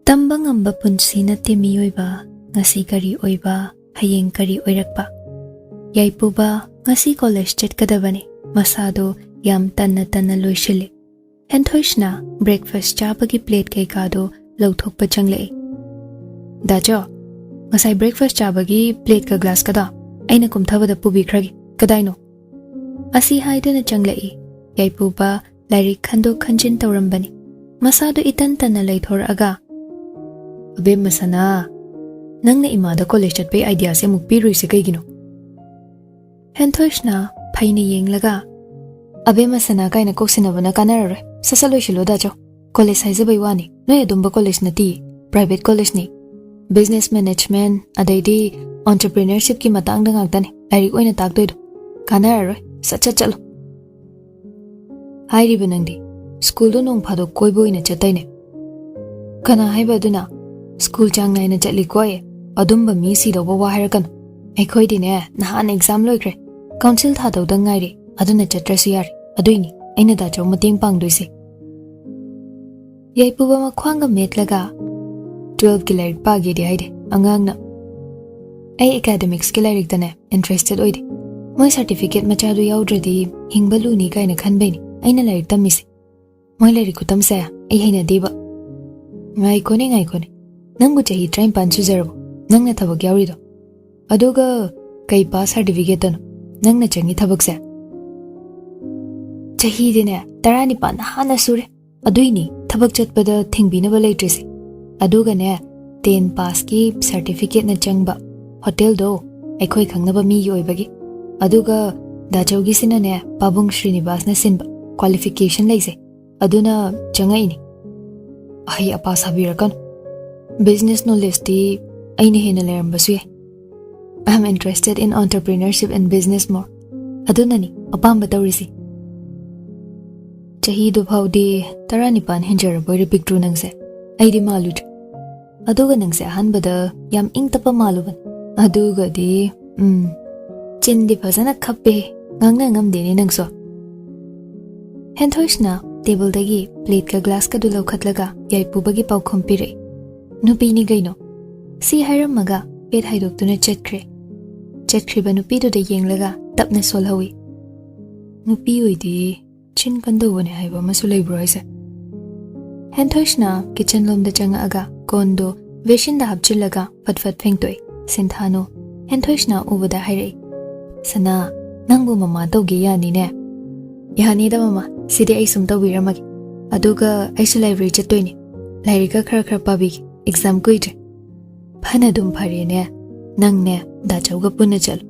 Tamba ngamba punsi na timiyoiba, ngasi kari oiba, hayeng kari oirakpa. Yaipuba, ngasi college chat kadabani, masado yam tanna loishili. Henthoishna, breakfast chabagi plate kay kado, lauthokpa changlei. Dajo, ngasay breakfast chabagi plate ka glass kada, ay nakumthabada pubikragi, kadaino. Asi haidana changlei, yaipuba, lairik khando khanjin tawrambani. Masado itan tanna laithor aga. Abe masana, nang na imada college chatpay idea se mukpiruy se kaygino. Henthoishna, phaina yenglaga. Abe masana kayna koksinabana kanarare, sasaloy shilo dajo. College haizabay wani, noy adumba college na ti, private college ni. Business management, adaidi entrepreneurship ki matangda ngagtani, lairik oina takdoido. Kanarare, sacha chalo. Hairiba nangdi, school do nong phado koibo ina chatayne. Kana haiba duna, school chang na ina chatli koye, adumba mi si do bawa harakan. Ekhoy dine, nahan exam loikre. Council tha do dangairi, aduna chatrasu yari, aduini, aina dajo mating pang doise. Yaipuba makhwanga metlaga, 12 ki lairik pagi di haide, angang na. Ay academics ki lairik dane, interested oide. Moy certificate machado yaudra di, hingbalu ni kay na khanbeni, ay na lairik tamisi. Moy lairik kutam saya, ay hay na diba. Ngay kone. Nanggu chahi train pansu zerbo, nang na thabak yaurido. Aduga, kay pa certificate dano, nang na changi thabak saya. Chahi dine, tarani pa nahana sure. Aduini, thabak chatpada thingbina ba laitrisi. Aduga ne, 10 pass ki certificate na changba. Hotel do, aikhoy khangnaba mi yoibagi. Aduga, dachawgi sina ne, Pabung Srinivas na sinba, qualification laise. Aduna, changaini. Ay apa sabirakan. Business knowledge di, ay nihina lerambasuye. I'm interested in entrepreneurship and business more. Aduna ni, apamba tawrisi. Chahido bhaw di, taranipan hinjaraboy ripigtru nangse. Ay di malud. Aduga nangse hanbada, yam ing tapa maluban. Aduga di, chindi phasana khappe, ngangna ngamdini nangso. Henthoishna, table dagi, plate ka glass ka dulaw khatlaga, yaipubagi pau khumpire. Nupi ni gaino. Si hairamaga, pet haidok tuna chetkre. Chetkriba nupi do da yenglaga, tapna solhawi. Nupi uidi, chin kando wane haiba masulay broise. Henthoishna, kitchen lom da changa aga, kondo, veshin da hapchilaga, fatfat pengtoy. Sinthano, henthoishna ubada hairei. Sana, nangbu mama tawgi yani ne. Yani da mama, sidi ay sumtaw wiramagi. Aduga, ay su library chatoy ni. Lairika khara pabigi. Exam kuidre. Phana dum phare ne, nang ne, dachawga punna chalo.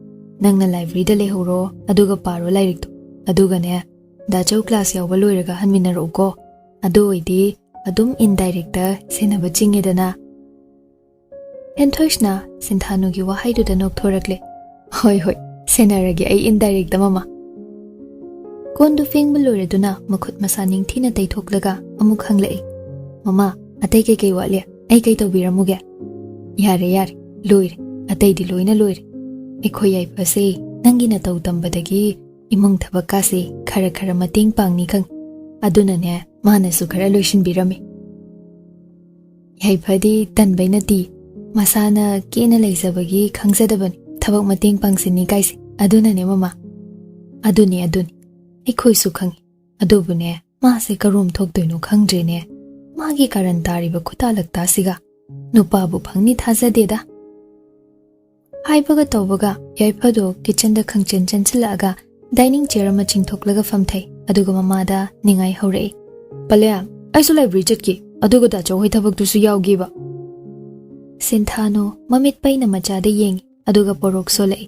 Nang na library da lehoro, aduga paro lairik to. Aduga ne, dachaw class yawba loiraga hanminaro ko. Adu oidi, adum indirect da senaba chingedana. Henthoishna, Sinthano gi wahaidu da nokthorakle. Hoi, senaragi ay indirect da mama. Kondo fingba loiraduna makhut masaning thina taithoklaga amuk hanglai. Mama, atay kay walya. Ay kay tawbiramuge. Yare, loire, atay di loina loire. Ekhoy ay pasi, nangi na tawtambadagi, imong tabakasi, khara mating pang nikang. Aduna ne, mana su khara loishin birami. Yay padi tanbay na ti, masana kina laysabagi khangzadaban, tabak mating pang sinikaisi. Aduna ne mama. Aduni. Ekhoy su khangi. Adubu ne, maase karum thokdoy no khangdre ne. Magi karantari ba khutalakta siga nupabu phangni thazadeda haibaga tawbaga yaipado kitchen da khangchen chanchilaga dining chair ma chingthoklaga famthai aduga mamada ningai hore palya aisu library chatki aduga da chawhoi thabak tu su yawgi ba Sinthano mamit paina macha de yeng aduga porok solai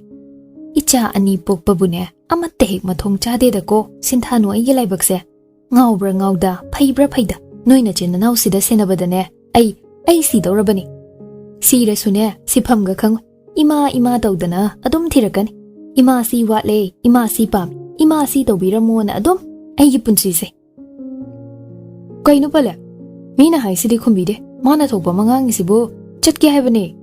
icha ani pokpa bune amatte hek mathong chade da ko Sinthano ai laibakse ngawbra ngawda phaibra phaida Noina chin naw sida senabadane ay si dawrabani sire sune siphamga khang ima tawdana adum thirakani ima si watle ima si pam ima si tawbiramona adum ay punsi se kainu pala mina hai sidi khumbide mana thokba mangang sibo chatke haibane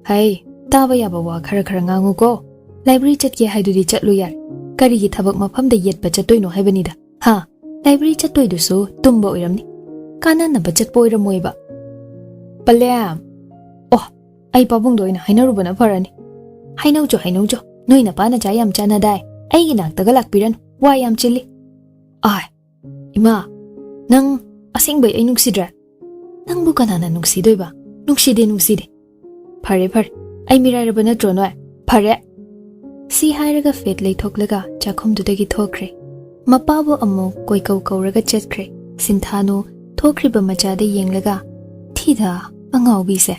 hai taba yaba wa khara ngangu ko library chatke haidudi chatlu yar kari gi thabak mafam da yetpa chatoino haibani da ha library chatoi du so tumba oiramni Kana na budget po ira moiba. Palyam. Oh, ay pabung doina hainaru bana parani. Hainau jo noi na pana jayam chana dai. Ay ginak tagalak piran wayam chili. Ay, ima, nang asing bay ay nungsidra. Nang bukan na nungsidoy ba? Nungside. Pare, ay mirara ba na trono ay? Pare. Si hairaga fet lay thoklaga chakhom dudagi thokre. Mapabo amo koi kau raga chetkre. Sinthano thokri ba machade yenglaga. Thida angau bi se.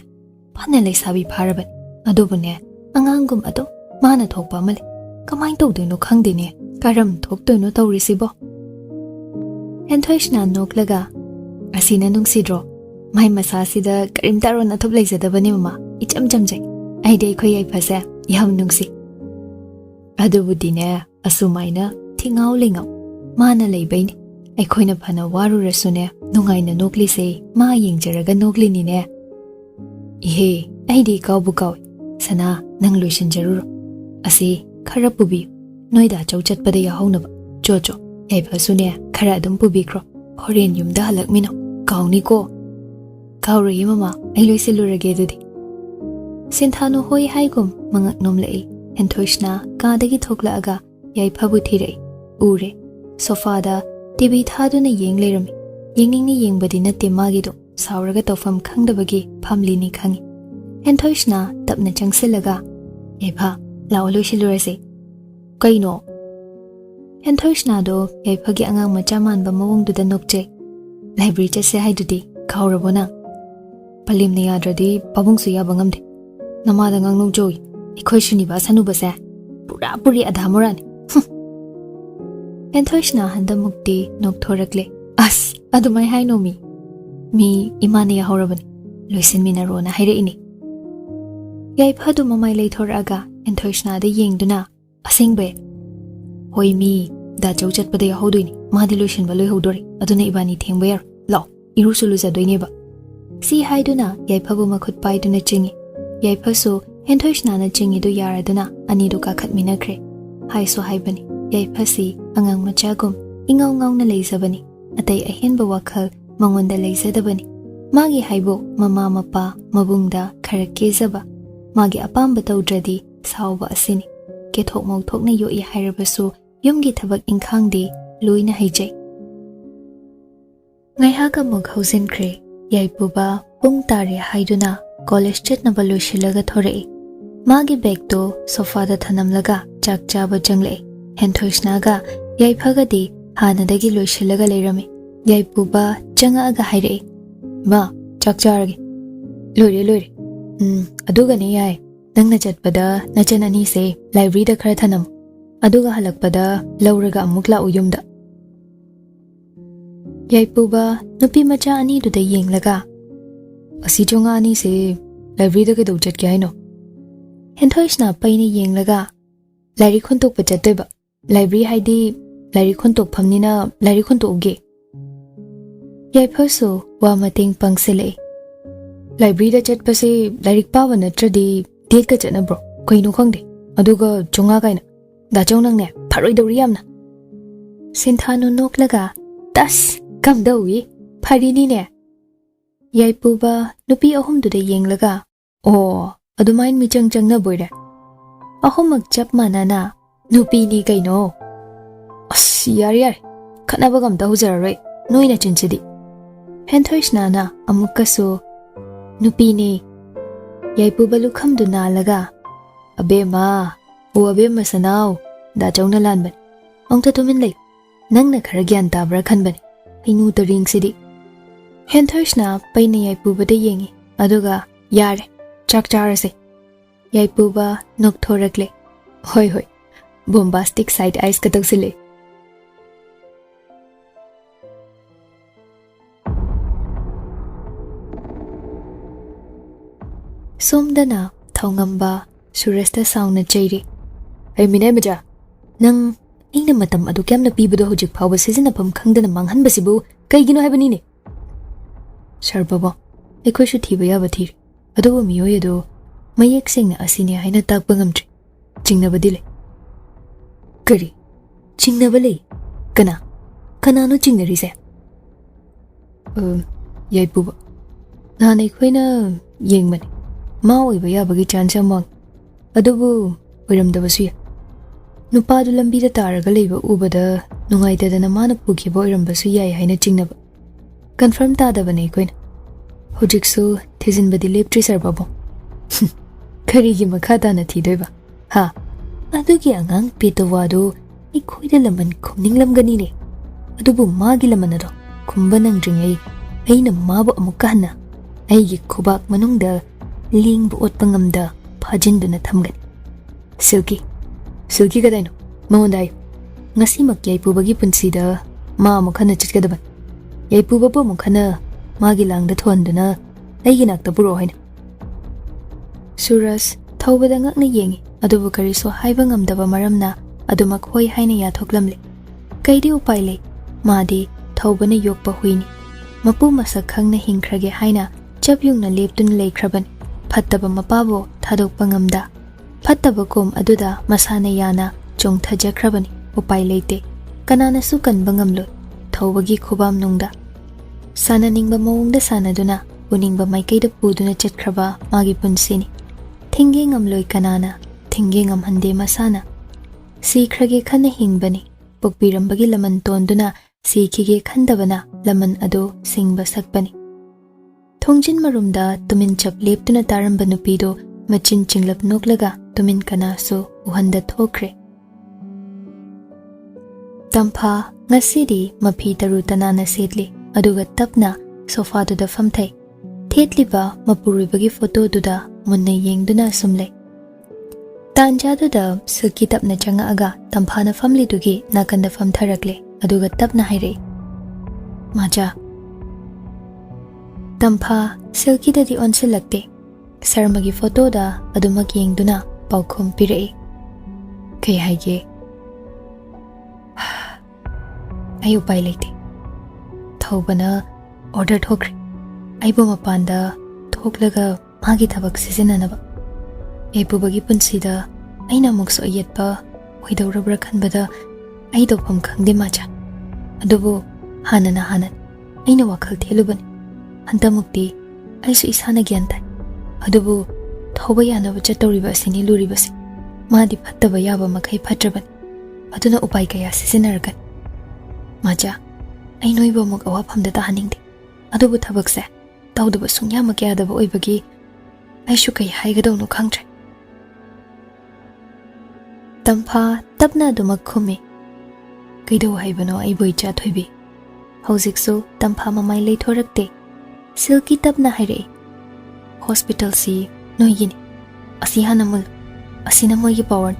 Pana lay sabi paraban. Adobune angangum ado mana thokpa male. Kamay tawdoino khangdine. Karam thokdoino tawrisibo. Hentoishna noklaga. Asina nungsidro. May masasida karim taro na thublay zadabani mama. Icham jamjay. Ay day koy ay pasa. Yam nungsi. Adobudine asumayna tingaw lingaw. Mana laybayni. Ay koy na pana waru rasune. Nungay na nokli se. Ma yengjaraga nokli nine. Ihe. Ay day kaw bukaw. Sana nang luishan jaruro. Asi khara pubi. Noida chawchat pada yahaw na ba. Jojo. Ay pasune khara adum pubi kro. Horen yumda halak mino. Kaw ni ko. Kaw rayi mama. Ay luisilurage dudi. Sinthano hoy haigum mangak nomlai. Hentoishna kadagi thokla aga. Yai pabu thirai. Ure. Sofada TV thaduna yeng lerami. Yengingni yengbadi na temagido. Sauraga tofam khangdabagi pamli ni khangi. Hentoishna tapna changsilaga. Yaipa lao luisilurase. Kaino. Hentoishna do yaipagi angang machaman ba mawongduda nokche. Library chase haidudi kaurabona. Palim ni yadradi pabungsu yabangamde. Namada ngang nongjoy. Ikoy shuniba sanubase. Pura puri adhamorani. Hentoishna handa mukti nokthorakle. As adumay haino mi. Mi imani yahorabani. Luisin minaro na haire ini. Yaipadu mamay laythoraga. Hentoishna da yengduna. Asingbe. Hoy mi. Da chawchat pada yahodoini. Madi luisin ba loy hodori. Aduna ibani thengbayar. Lao. Irusuluza doineba. Si haiduna yaipabu makhut paiduna chingi. Yaipasu Hentoishna na chingi do yaraduna anido kakhat minakre. Haiso haibani. Yaipasi angang machagum ingaw na layzabani. Atay ahinba wakhal mangonda layzadabani. Magi haibo mama mapa mabungda kharakkezaba. Magi apamba tawdradi sawba asini. Kethok mawthok na yoi hairabasu yumgi thabak inkhangdi luina haijay. Ngayhaga mughawzinkre. Yaipuba pung tare haiduna college chatnaba loishilaga thorei. Magi bag to sofada thanamlaga chak chaba jangle. Hentoishna ga yaipagadi hanadagi loishilaga leirami. Yaipuba janga aga hairei. Ma chak charage. Loire. Aduga ne yai. Nangna chatpada nachan ani se library da khara thanam. Aduga halakpada lauraga amukla uyumda. Yaipuba nupi macha ani duda yenglaga. Asi chonga ani se library da kedo chat kya haino. Hentoishna paini yenglaga. Lairi khontok pa chattoiba. Library haidi lairi khontok phamnina lairi khontok uge. Yaipasu wa mating pangsilei. Library da chat pase lairik pawa natradi date ka chatna bro. Kaino khangde. Aduga chonga kaina. Da chongnang ne tharoi dawri yamna. Sinthano noklaga. Tas kamdawi pharini ne. Yaipuba nupi ahumduda yenglaga. Oh, adumain michang na boyre. Ahumak chap manana nupi ni kaino. As yar. Khanaba gamda hujararoi. Noina chinchidi. Hentoishna na amukasu nupi ni. Yaipuba lukhamduna laga. Abe ma. O abe masanaw. Da chongna lanban. Ongta tumin lay. Nangna khara gyan tabra khanbani. Inu ta ring sidi. Hentoishna paina yaipuba da yengi. Aduga yare. Chak charase. Yaipuba nokthorakle. Hoi. Bombastic side eyes ka tagsile. Somdana thongamba suresta sauna chairi. Ay minay maja. Nang ina matam adu kyam na pibado hojik phawa sizinapam khangdana manghanbasibu kaigino haibani ne. Sarbabo. Ekoi shu thiba yaba thir. Adubo miyoy ado mayak singna asini haina takpa ngamdri. Chingnabadi le. Kari. Chingnabali. Kana no chingnarise. Yaipuba. ꯅꯍꯥꯟ ꯑꯩꯈꯣꯏꯅ ꯌꯦꯡꯕꯅꯤ ꯃꯥ ꯑꯣꯏꯕ ꯌꯥꯕꯒꯤ chance ꯌꯥꯝ ꯋꯥꯡꯏ ꯑꯗꯨꯕꯨ ꯑꯣꯏꯔꯝꯗꯕꯁꯨ ꯌꯥꯏ ꯅꯨꯄꯥꯗꯨ ꯂꯝꯕꯤꯗ ꯇꯥꯔꯒ ꯂꯩꯕ ꯎꯕꯗ ꯅꯨꯡꯉꯥꯏꯇꯗꯅ ꯃꯥꯅ ꯄꯨꯈꯤꯕ ꯑꯣꯏꯔꯝꯕꯁꯨ ꯌꯥꯏ ꯍꯥꯏꯅ ꯆꯤꯡꯅꯕ ꯀꯟꯐꯔꯝ ꯇꯥꯗꯕꯅꯤ ꯑꯩꯈꯣꯏꯅ ꯍꯧꯖꯤꯛꯁꯨ ꯊꯤꯖꯤꯟꯕꯗꯤ ꯂꯦꯞꯇ꯭ꯔꯤ ꯁꯔ ꯕꯥꯕꯨ ꯀꯔꯤꯒꯤ ꯃꯈꯥ ꯇꯥꯅ ꯊꯤꯗꯣꯏꯕ ꯍꯥ ꯑꯗꯨꯒꯤ ꯑꯉꯥꯡ ꯄꯦꯇꯋꯥꯗꯨ ꯑꯩꯈꯣꯏꯗ ꯂꯃꯟ ꯈꯨꯝꯅꯤꯡꯂꯝꯒꯅꯤꯅꯦ ꯑꯗꯨꯕꯨ ꯃꯥꯒꯤ ꯂꯃꯟ ꯑꯗꯣ ꯈꯨꯝꯕ ꯅꯪꯗ꯭ꯔꯤꯉꯩ ꯑꯩꯅ ꯃꯥꯕꯨ ꯑꯃꯨꯛꯀ ꯍꯟꯅ ꯑꯩꯒꯤ ꯈꯨꯕꯥꯛ ꯃꯅꯨꯡꯗ ꯂꯦꯡꯕ ꯑꯣꯠꯄ ꯉꯝꯗ ꯐꯥꯖꯤꯟꯗꯨꯅ ꯊꯝꯒꯅꯤ ꯁꯤꯜꯀꯤ ꯀꯗꯥꯏꯅꯣ ꯃꯉꯣꯟꯗ ꯍꯥꯏꯌꯨ ꯉꯁꯤꯃꯛ ꯌꯥꯏꯄꯨꯕꯒꯤ ꯄꯨꯟꯁꯤꯗ ꯃꯥ ꯑꯃꯨꯛ ꯍꯟꯅ ꯆꯠꯀꯗꯕꯅꯤ ꯌꯥꯏꯄꯨꯕꯕꯨ ꯑꯃꯨꯛ ꯍꯟꯅ ꯃꯥꯒꯤ ꯂꯥꯡꯗ ꯊꯣꯟꯗꯨꯅ ꯑꯩꯒꯤ ꯅꯥꯛꯇ ꯄꯨꯔꯛꯑꯣ ꯍꯥꯏꯅ ꯁꯨꯔꯖ ꯊꯧꯕꯗ ꯉꯛꯅ ꯌꯦꯡꯉꯤ ꯑꯗꯨꯕꯨ ꯀꯔꯤꯁꯨ ꯍꯥꯏꯕ ꯉꯝꯗꯕ ꯃꯔꯝꯅ ꯑꯗꯨꯃꯛ ꯍꯣꯏ ꯍꯥꯏꯅ ꯌꯥꯊꯣꯛꯂꯝꯂꯦ ꯀꯩꯗꯤ ꯎꯄꯥꯏ ꯂꯩ ꯃꯥꯗꯤ ꯊꯧꯕꯅ ꯌꯣꯛꯄ ꯍꯨꯏꯅꯤ ꯃꯄꯨ ꯃꯁꯛ ꯈꯪꯅ ꯍꯤꯡꯈ꯭ꯔꯒꯦ ꯍꯥꯏꯅ ꯆꯞ ꯌꯨꯡꯅ ꯂꯦꯞꯇꯨꯅ ꯂꯩꯈ꯭ꯔꯕꯅꯤ ꯐꯠꯇꯕ ꯃꯄꯥꯕꯨ ꯊꯥꯗꯣꯛꯄ ꯉꯝꯗ ꯐꯠꯇꯕ ꯀꯣꯝ ꯑꯗꯨꯗ ꯃꯁꯥꯅ ꯌꯥꯅ ꯆꯣꯡꯊꯖꯈ꯭ꯔꯕꯅꯤ ꯎꯄꯥꯏ ꯂꯩꯇꯦ ꯀꯅꯥꯅꯁꯨ ꯀꯟꯕ ꯉꯝꯂꯣꯏ ꯊꯧꯕꯒꯤ ꯈꯨꯕꯥꯝꯅꯨꯡꯗ ꯁꯥꯟꯅꯅꯤꯡꯕ ꯃꯑꯣꯡꯗ ꯁꯥꯟꯅꯗꯨꯅ ꯎꯅꯤꯡꯕ ꯃꯥꯏꯀꯩꯗ ꯄꯨꯗꯨꯅ ꯆꯠꯈ꯭ꯔꯕ ꯃꯥꯒꯤ ꯄꯨꯟꯁꯤꯅꯤ ꯊꯤꯡꯒꯦ ꯉꯝꯂꯣꯏ ꯀꯅꯥꯅ ꯊꯤꯡꯒꯦ ꯉꯝꯍꯟꯗꯦ ꯃꯁꯥꯅ ꯁꯤꯈ꯭ꯔꯒꯦ ꯈꯟꯅ ꯍꯤꯡꯕꯅꯤ ꯄꯣꯛꯄꯤꯔꯝꯕꯒꯤ ꯂꯃꯟ ꯇꯣꯟꯗꯨꯅ ꯁꯤꯈꯤꯒꯦ ꯈꯟꯗꯕꯅ ꯂꯃꯟ ꯑꯗꯨ ꯁꯤꯡꯕ ꯁꯛꯄꯅꯤ ꯊꯣꯡꯖꯤꯟ ꯃꯔꯨꯝꯗ ꯇꯨꯃꯤꯟ ꯆꯞ ꯂꯦꯞꯇꯨꯅ ꯇꯥꯔꯝꯕ ꯅꯨꯄꯤꯗꯨ ꯃꯆꯤꯟ ꯆꯤꯡꯂꯞ ꯅꯣꯛꯂꯒ ꯇꯨꯃꯤꯟ ꯀꯅꯥꯁꯨ ꯎꯍꯟꯗ ꯊꯣꯛꯈ꯭ꯔꯦ ꯇꯝꯐꯥ ꯉꯁꯤꯗꯤ ꯃꯐꯤ ꯇꯔꯨ ꯇꯅꯥꯟꯅ ꯁꯦꯠꯂꯤ ꯑꯗꯨꯒ ꯇꯞꯅ ꯁꯣꯐꯥꯗꯨꯗ ꯐꯝꯊꯩ ꯊꯦꯠꯂꯤꯕ ꯃꯄꯨꯔꯣꯏꯕꯒꯤ ꯐꯣꯇꯣꯗꯨꯗ ꯃꯨꯟꯅ ꯌꯦꯡꯗꯨꯅ ꯁꯨꯝ ꯂꯩ ꯇꯥꯟꯖꯥꯗꯨꯗ ꯁꯤꯜꯀꯤ ꯇꯞꯅ ꯆꯪꯉꯛꯑꯒ ꯇꯝꯐꯥꯅ ꯐꯝꯂꯤꯗꯨꯒꯤ ꯅꯥꯀꯟꯗ ꯐꯝꯊꯔꯛꯂꯦ ꯑꯗꯨꯒ ꯇꯞꯅ ꯍꯥꯏꯔꯛꯏ ꯃꯥꯖꯥ ꯇꯝꯐꯥ ꯁꯤꯜꯀꯤꯗꯗꯤ ꯑꯣꯟꯁꯤꯜꯂꯛꯇꯦ ꯁꯔꯃꯒꯤ ꯐꯣꯇꯣꯗ ꯑꯗꯨꯃꯛ ꯌꯦꯡꯗꯨꯅ ꯄꯥꯎꯈꯨꯝ ꯄꯤꯔꯛꯏ ꯀꯩ ꯍꯥꯏꯒꯦ ꯑꯩ ꯎꯄꯥꯏ ꯂꯩꯇꯦ ꯊꯧꯕꯅ ꯑꯣꯔꯗꯔ ꯊꯣꯛꯈ꯭ꯔꯦ ꯑꯩꯕꯨ ꯃꯄꯥꯟꯗ ꯊꯣꯛꯂꯒ ꯃꯥꯒꯤ ꯊꯕꯛ ꯁꯤꯖꯤꯟꯅꯅꯕ ꯌꯥꯏꯄꯨꯕꯒꯤ ꯄꯨꯟꯁꯤꯗ ꯑꯩꯅ ꯑꯃꯨꯛꯁꯨ ꯑꯌꯦꯠꯄ ꯑꯣꯏꯗꯧꯔꯕ꯭ꯔꯥ ꯈꯟꯕꯗ ꯑꯩ ꯇꯧꯐꯝ ꯈꯪꯗꯦ ꯃꯥꯖꯥ ꯑꯗꯨꯕꯨ ꯍꯥꯟꯅꯅ ꯑꯩꯅ ꯋꯥꯈꯜ ꯊꯦꯜꯂꯨꯕꯅꯤ ꯍꯟꯗꯛꯃꯨꯛꯇꯤ ꯑꯩꯁꯨ ꯏꯁꯥꯅ ꯒ꯭ꯌꯥꯟ ꯇꯥꯏ ꯑꯗꯨꯕꯨ ꯊꯧꯕ ꯌꯥꯅꯕ ꯆꯠꯇꯧꯔꯤꯕ ꯑꯁꯤꯅꯤ ꯂꯨꯔꯤꯕꯁꯤ ꯃꯥꯗꯤ ꯐꯠꯇꯕ ꯌꯥꯕ ꯃꯈꯩ ꯐꯠꯇ꯭ꯔꯕꯅꯤ ꯑꯗꯨꯅ ꯎꯄꯥꯏ ꯀꯌꯥ ꯁꯤꯖꯤꯟꯅꯔꯒꯅꯤ ꯃꯥꯖꯥ ꯑꯩ ꯅꯣꯏꯕꯨ ꯑꯃꯨꯛ ꯑꯋꯥꯐꯝꯗ ꯇꯥꯍꯟꯅꯤꯡꯗꯦ ꯑꯗꯨꯕꯨ ꯊꯕꯛꯁꯦ ꯇꯧꯗꯕ ꯁꯨꯡꯌꯥꯃꯛ ꯌꯥꯗꯕ ꯑꯣꯏꯕꯒꯤ ꯑꯩꯁꯨ ꯀꯩ ꯍꯥꯏꯒꯗꯧꯅꯣ ꯈꯪꯗ꯭ꯔꯦ ꯇꯝꯐꯥ ꯇꯞꯅ ꯑꯗꯨꯃꯛ ꯈꯨꯝꯃꯤ ꯀꯩꯗꯧ ꯍꯥꯏꯕꯅꯣ ꯑꯩꯕꯨ ꯏꯆꯥ ꯊꯣꯏꯕꯤ ꯍꯧꯖꯤꯛꯁꯨ ꯇꯝꯐꯥ ꯃꯃꯥꯏ ꯂꯩꯊꯣꯔꯛꯇꯦ ꯁꯤꯜꯀꯤ ꯇꯞꯅ ꯍꯥꯏꯔꯛꯏ ꯍꯣꯁꯄꯤꯇꯥꯜꯁꯤ ꯅꯣꯏꯒꯤꯅꯤ ꯑꯁꯤ ꯍꯥꯟꯅ ꯃꯨꯜꯂꯨ ꯑꯁꯤꯅ ꯃꯣꯏꯒꯤ ꯄꯋꯥꯔꯅꯤ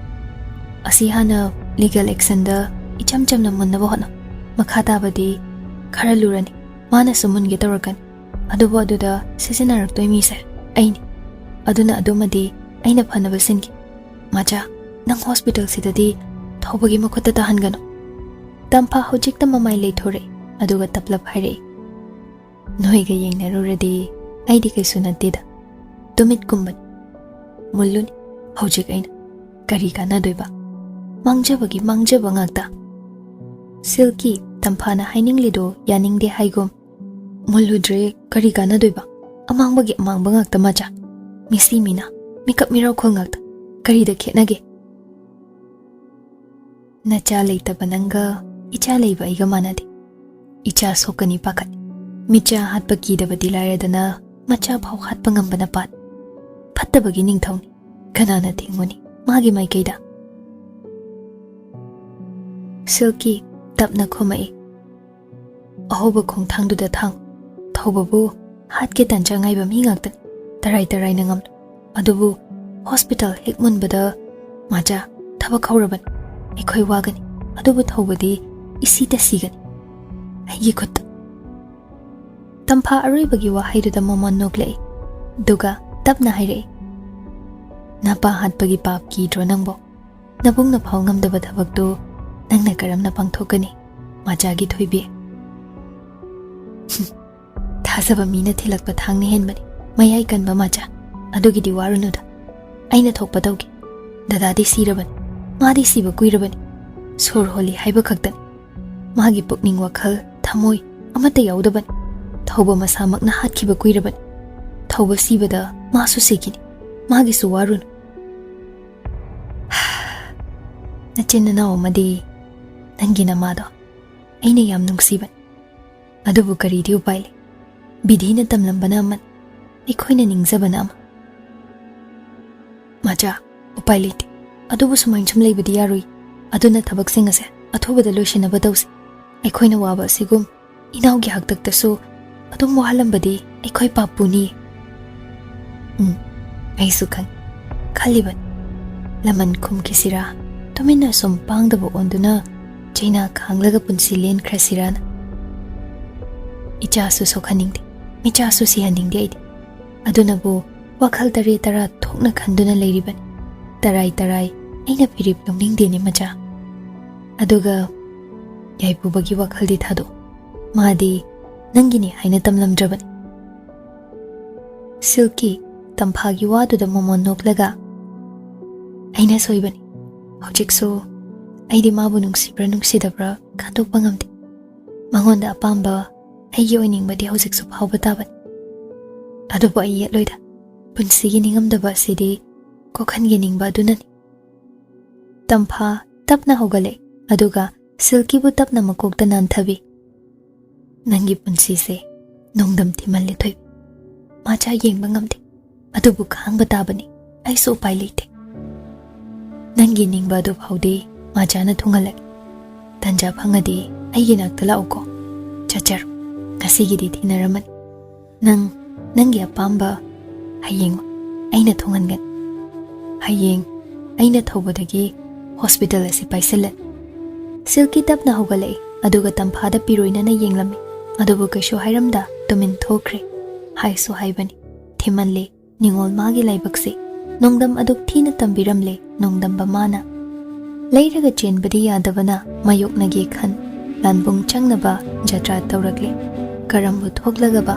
ꯑꯁꯤ ꯍꯥꯟꯅ ꯂꯤꯒꯦꯜ ꯑꯦꯛꯁꯟꯗ ꯏꯆꯝ ꯆꯝꯅ ꯃꯨꯟꯅꯕ ꯍꯣꯠꯅꯧ ꯃꯈꯥ ꯇꯥꯕꯗꯤ ꯈꯔ ꯂꯨꯔꯅꯤ ꯃꯥꯅꯁꯨ ꯃꯨꯟꯒꯦ ꯇꯧꯔꯛꯀꯅꯤ ꯑꯗꯨꯕꯨ ꯑꯗꯨꯗ ꯁꯤꯖꯤꯟꯅꯔꯛꯇꯣꯏ ꯃꯤꯁꯦ ꯑꯩꯅꯤ ꯑꯗꯨꯅ ꯑꯗꯨꯃꯗꯤ ꯑꯩꯅ ꯐꯅꯕ ꯁꯤꯟꯈꯤ ꯃꯥꯖꯥ ꯅꯪ ꯍꯣꯁꯄꯤꯇꯥꯜꯁꯤꯗꯗꯤ ꯊꯧꯕꯒꯤ ꯃꯈꯨꯠꯇ ꯇꯥꯍꯟꯒꯅꯨ ꯇꯝꯐꯥ ꯍꯧꯖꯤꯛꯇ ꯃꯃꯥꯏ ꯂꯩꯊꯣꯔꯛꯏ ꯑꯗꯨꯒ ꯇꯞꯂꯞ ꯍꯥꯏꯔꯛꯏ ꯅꯣꯏꯒ ꯌꯦꯡꯅꯔꯨꯔꯗꯤ ꯑꯩꯗꯤ ꯀꯩꯁꯨ ꯅꯠꯇꯦꯗ ꯇꯨꯃꯤꯠꯀꯨꯝꯕꯅꯤ ꯃꯨꯜꯂꯨꯅꯤ ꯍꯧꯖꯤꯛ ꯑꯩꯅ ꯀꯔꯤ ꯀꯥꯟꯅꯗꯣꯏꯕ ꯃꯥꯡꯖꯕꯒꯤ ꯃꯥꯡꯖꯕ ꯉꯥꯛꯇ ꯁꯤꯜꯀꯤ ꯇꯝꯐꯥꯅ ꯍꯥꯏꯅꯤꯡꯂꯤꯗꯣ ꯌꯥꯅꯤꯡꯗꯦ ꯍꯥꯏꯒꯨꯝ ꯃꯨꯜꯂꯨꯗ꯭ꯔꯦ ꯀꯔꯤ ꯀꯥꯟꯅꯗꯣꯏꯕ ꯑꯃꯥꯡꯕꯒꯤ ꯑꯃꯥꯡꯕ ꯉꯥꯛꯇ ꯃꯥꯖꯥ ꯃꯤꯁꯤ ꯃꯤꯅ ꯃꯤꯀꯞ ꯃꯤꯔꯥꯎꯈꯣꯜ ꯉꯥꯛꯇ ꯀꯔꯤꯗ ꯈꯦꯠꯅꯒꯦ ꯅꯆꯥ ꯂꯩꯇꯕ ꯅꯪꯒ ꯏꯆꯥ ꯂꯩꯕ ꯑꯩꯒ ꯃꯥꯟꯅꯗꯦ ꯏꯆꯥ ꯁꯣꯛꯀꯅꯤ ꯄꯥꯈꯠ ꯃꯤꯆꯥ ꯍꯥꯠꯄ ꯀꯤꯗꯕꯗꯤ ꯂꯥꯏꯔꯗꯅ ꯃꯆꯥ ꯐꯥꯎ ꯍꯥꯠꯄ ꯉꯝꯕꯅ ꯄꯥꯠ ꯐꯠꯇꯕꯒꯤ ꯅꯤꯡꯊꯧꯅꯤ ꯀꯅꯥꯅ ꯊꯤꯡꯉꯨꯅꯤ ꯃꯥꯒꯤ ꯃꯥꯏꯀꯩꯗ ꯁꯤꯜꯀꯤ ꯇꯞꯅ ꯈꯨꯝꯃꯛꯏ ꯑꯍꯧꯕ ꯈꯣꯡꯊꯥꯡꯗꯨꯗ ꯊꯥꯡ ꯊꯧꯕꯕꯨ ꯍꯥꯠꯀꯦ ꯇꯥꯟꯖꯥ ꯉꯥꯏꯕ ꯃꯤ ꯉꯥꯛꯇꯅꯤ ꯇꯔꯥꯏꯅ ꯉꯝꯂꯨ ꯑꯗꯨꯕꯨ ꯍꯣꯁꯄꯤꯇꯥꯜ ꯍꯦꯛ ꯃꯨꯟꯕꯗ ꯃꯥꯖꯥ ꯊꯕꯛ ꯍꯧꯔꯕꯅꯤ ꯑꯩꯈꯣꯏ ꯋꯥꯒꯅꯤ ꯑꯗꯨꯕꯨ ꯊꯧꯕꯗꯤ ꯏꯁꯤꯇ ꯁꯤꯒꯅꯤ ꯑꯩꯒꯤ ꯈꯨꯠꯇ ꯇꯝꯐꯥ ꯑꯔꯣꯏꯕꯒꯤ ꯋꯥꯍꯩꯗꯨꯗ ꯃꯃꯣꯟ ꯅꯣꯛꯂꯛꯏ ꯑꯗꯨꯒ ꯇꯞꯅ ꯍꯥꯏꯔꯛꯏ ꯅꯄꯥ ꯍꯥꯠꯄꯒꯤ ꯄꯥꯞ ꯀꯤꯗ꯭ꯔꯣ ꯅꯪꯕꯣ ꯅꯕꯨꯡꯅ ꯐꯥꯎ ꯉꯝꯗꯕ ꯊꯕꯛꯇꯨ ꯅꯪꯅ ꯀꯔꯝꯅ ꯄꯥꯡꯊꯣꯛꯀꯅꯤ ꯃꯥꯖꯥꯒꯤ ꯊꯣꯏꯕꯤ ꯊꯥꯖꯕ ꯃꯤꯅ ꯊꯤꯜꯂꯛꯄ ꯊꯥꯡꯅ ꯍꯦꯟꯕꯅꯤ ꯃꯌꯥꯏ ꯀꯟꯕ ꯃꯥꯖꯥ ꯑꯗꯨꯒꯤꯗꯤ ꯋꯥꯔꯨꯅꯨꯗ ꯑꯩꯅ ꯊꯣꯛꯄ ꯇꯧꯒꯦ ꯗꯗꯥꯗꯤ ꯁꯤꯔꯕꯅꯤ ꯃꯥꯗꯤ ꯁꯤꯕ ꯀꯨꯏꯔꯕꯅꯤ ꯁꯣꯔ ꯍꯣꯜꯂꯤ ꯍꯥꯏꯕ ꯈꯛꯇꯅꯤ ꯃꯥꯒꯤ ꯄꯨꯛꯅꯤꯡ ꯋꯥꯈꯜ ꯊꯃꯣꯏ ꯑꯃꯠꯇ ꯌꯥꯎꯗꯕꯅꯤ ꯊꯧꯕ ꯃꯁꯥꯃꯛꯅ ꯍꯥꯠꯈꯤꯕ ꯀꯨꯏꯔꯕꯅꯤ thauba sibada masu sigini magi su warun nachinna na omadi nangina mado aina yam nungsiban adubu kari di upai le bidhina tamlambana man ikhoina ningjabana ama macha upai le adubu sumain chum leibadi yarui aduna thabak sing ase athobada loishinaba tausi ikhoina waba sigum inau gi haktak tasu adum wahalambadi ikhoi papuni ai su khaliban laman khum kisira tumina som pangdaba onduna CHEINA khanglaga punsi len khrasirana icha su sokhaningde micha su sihaningde ai adunabu wakhal tare tara thokna khanduna leiriban tarai tarai aina pirip longning deni macha aduga yaipubagi wakhal di thado madi nangini haina tamlamdraban silki tamphagi wadu da momon noklaga aina soibani hojikso aidi mabu nungsibra nungsidabra khandokpa ngamde mangonda apamba aigi oiningbadi hojikso phawba taban adubu ai yetloida punsigi ningamdaba sidi kokhangi ningba adunani tampha tapna hogale aduga silki bu tapna makokta nanthabi nangi punsi se nongdam thimalle thoi macha yengba ngamde adubu khangba tabani ai so pai leite nangi ningba du phaude macha na thungalak tanja phangadi aigi naktala uko chachar kasigi di thinaraman nangi apamba hayeng aina thungangan hayeng aina thobadagi hospital asi paisalan silki tapna hogalai aduga tamphada piroina na yenglami adubu kaisho hairamda tumin thokre haiso haibani thimanle ningol magi laibakse nongdam aduk thina tambiramle nongdam bamana leiraga chenbadi yadabana mayoknage khan lanbung changnaba jatra tawrakle karambu thoklagaba